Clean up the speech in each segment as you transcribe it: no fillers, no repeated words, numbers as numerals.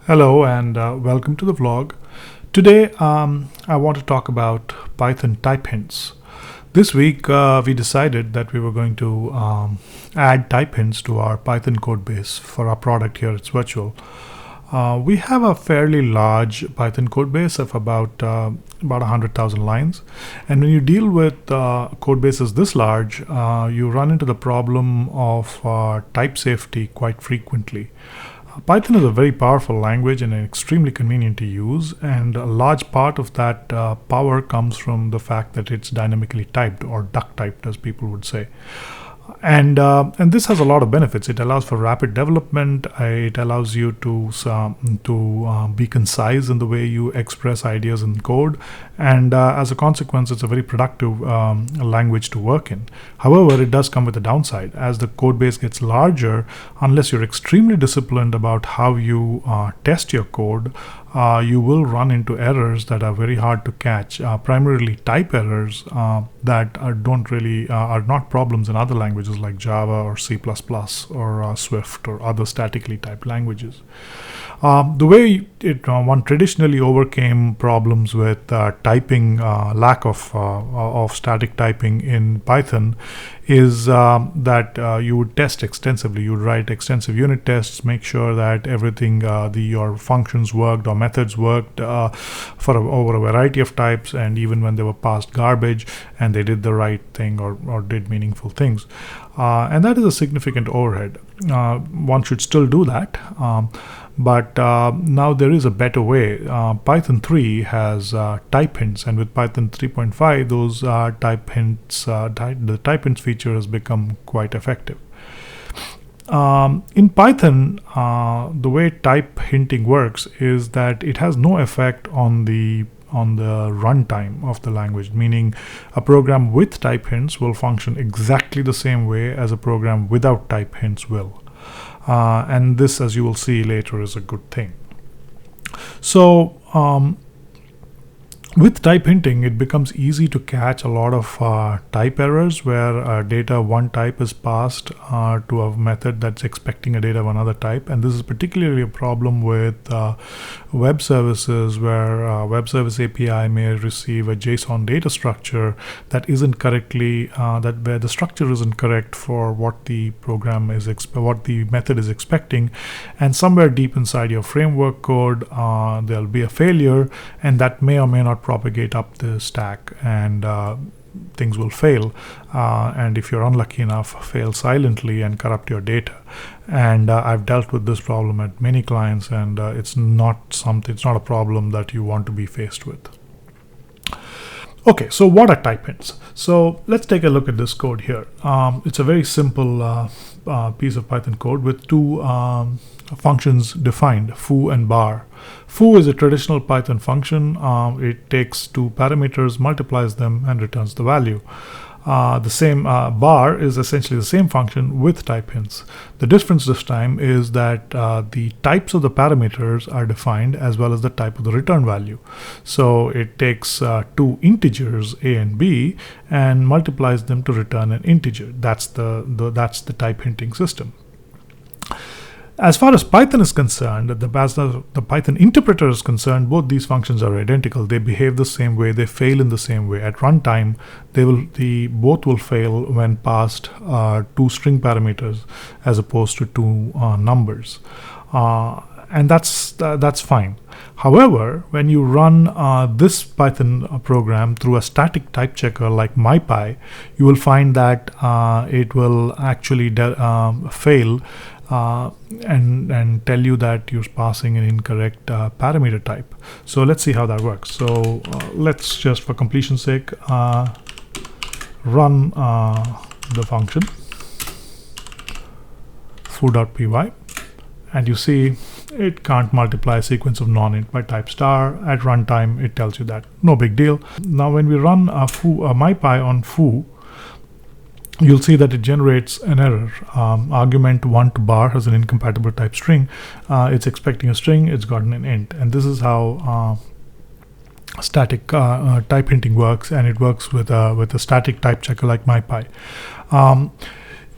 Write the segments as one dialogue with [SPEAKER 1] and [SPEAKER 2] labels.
[SPEAKER 1] Hello and welcome to the vlog. Today I want to talk about Python type hints. This week we decided that we were going to add type hints to our Python code base for our product here. It's virtual. We have a fairly large Python code base of about 100,000 lines, and when you deal with code bases this large, you run into the problem of type safety quite frequently. Python is a very powerful language and extremely convenient to use, and a large part of that power comes from the fact that it's dynamically typed, or duck typed as people would say. And this has a lot of benefits. It allows for rapid development. It allows you to be concise in the way you express ideas in code, and as a consequence, it's a very productive language to work in. However, it does come with a downside. As the code base gets larger, unless you're extremely disciplined about how you test your code, you will run into errors that are very hard to catch, primarily type errors that are not problems in other languages like Java or C++ or Swift or other statically typed languages. The way one traditionally overcame problems with typing, lack of static typing in Python, is that you would test extensively. You would write extensive unit tests, make sure that everything, your functions worked or methods worked over a variety of types, and even when they were passed garbage and they did the right thing or did meaningful things. And that is a significant overhead. One should still do that. But now there is a better way. Python 3 has type hints, and with Python 3.5, those type hints, the type hints feature has become quite effective. In Python, the way type hinting works is that it has no effect on the runtime of the language, meaning a program with type hints will function exactly the same way as a program without type hints will. And this, as you will see later, is a good thing. So with type hinting, it becomes easy to catch a lot of type errors where data of one type is passed to a method that's expecting a data of another type. And this is particularly a problem with web services, where web service API may receive a JSON data structure that isn't correctly, where the structure isn't correct for what the program is, what the method is expecting. And somewhere deep inside your framework code, there'll be a failure, and that may or may not propagate up the stack, and things will fail, and if you're unlucky enough, fail silently and corrupt your data. And I've dealt with this problem at many clients, and it's not a problem that you want to be faced with. Okay, so what are type hints? So let's take a look at this code here. It's a very simple piece of Python code with two functions defined, foo and bar. Foo is a traditional Python function. It takes two parameters, multiplies them, and returns the value. The same bar is essentially the same function with type hints. The difference this time is that the types of the parameters are defined as well as the type of the return value. So it takes two integers a and b and multiplies them to return an integer. That's the type hinting system. As far as Python is concerned, as the Python interpreter is concerned, both these functions are identical. They behave the same way. They fail in the same way. At runtime, both will fail when passed two string parameters as opposed to two numbers, and that's fine. However, when you run this Python program through a static type checker like MyPy, you will find that it will actually fail. And tell you that you're passing an incorrect parameter type. So let's see how that works. So let's just, for completion's sake, run the function foo.py, and you see it can't multiply a sequence of non-int by type star. At runtime, it tells you that. No big deal. Now when we run MyPy on foo, you'll see that it generates an error. Argument 1 to bar has an incompatible type string. It's expecting a string, it's gotten an int. And this is how static type hinting works, and it works with a static type checker like MyPy.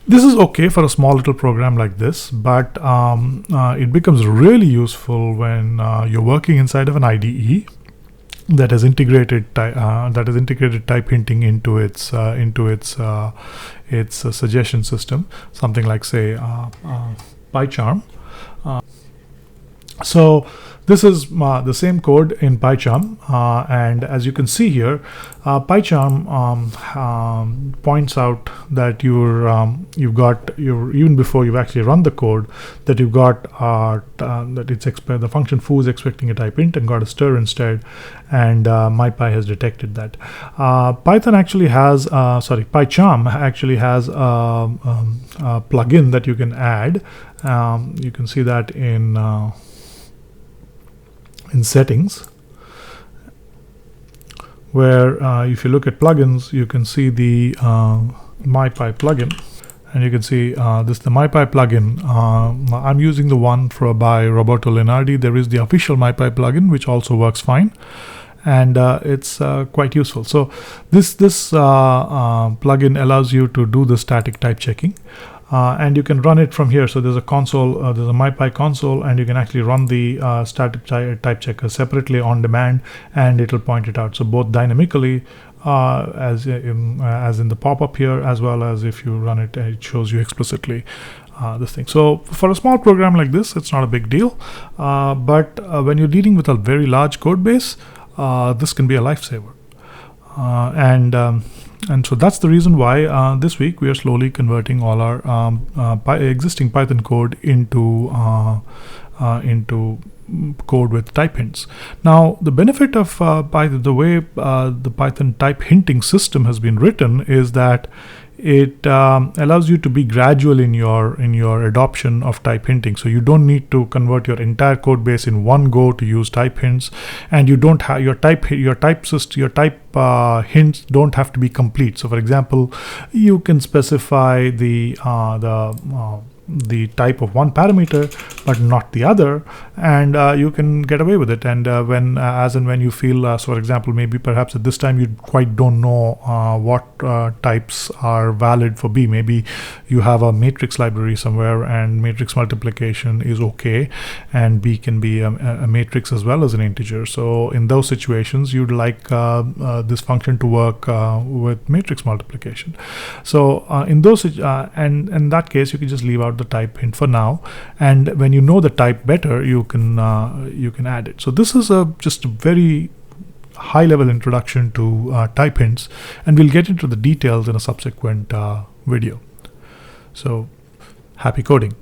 [SPEAKER 1] This is okay for a small little program like this, but it becomes really useful when you're working inside of an IDE that has integrated type hinting into its suggestion system, something like, say, PyCharm. So this is the same code in PyCharm, and as you can see here, PyCharm points out that you've got even before you've actually run the code, that you've got that the function foo is expecting a type int and got a stir instead, and MyPy has detected that. PyCharm actually has a plugin that you can add. You can see that in settings, where if you look at plugins, you can see the MyPy plugin, and you can see this the MyPy plugin. I'm using the one by Roberto Lenardi. There is the official MyPy plugin, which also works fine, and it's quite useful. So this plugin allows you to do the static type checking. And you can run it from here. So there's a console, there's a MyPy console, and you can actually run the static type checker separately on demand, and it'll point it out. So both dynamically, as in the pop-up here, as well as if you run it, it shows you explicitly this thing. So for a small program like this, it's not a big deal. But when you're dealing with a very large code base, this can be a lifesaver. And so that's the reason why this week we are slowly converting all our existing Python code into code with type hints. Now, the benefit of Python, the way the Python type hinting system has been written, is that it allows you to be gradual in your adoption of type hinting. So you don't need to convert your entire code base in one go to use type hints, and you don't have your type hints don't have to be complete. So for example, you can specify the type of one parameter but not the other, and you can get away with it. And when you feel, so for example, maybe perhaps at this time you quite don't know what types are valid for B. Maybe you have a matrix library somewhere and matrix multiplication is okay, and B can be a matrix as well as an integer. So in those situations, you'd like this function to work with matrix multiplication. So in that case, you can just leave out the type hint for now, and when you know the type better, you can add it. So this is just a very high level introduction to type hints, and we'll get into the details in a subsequent video. So happy coding.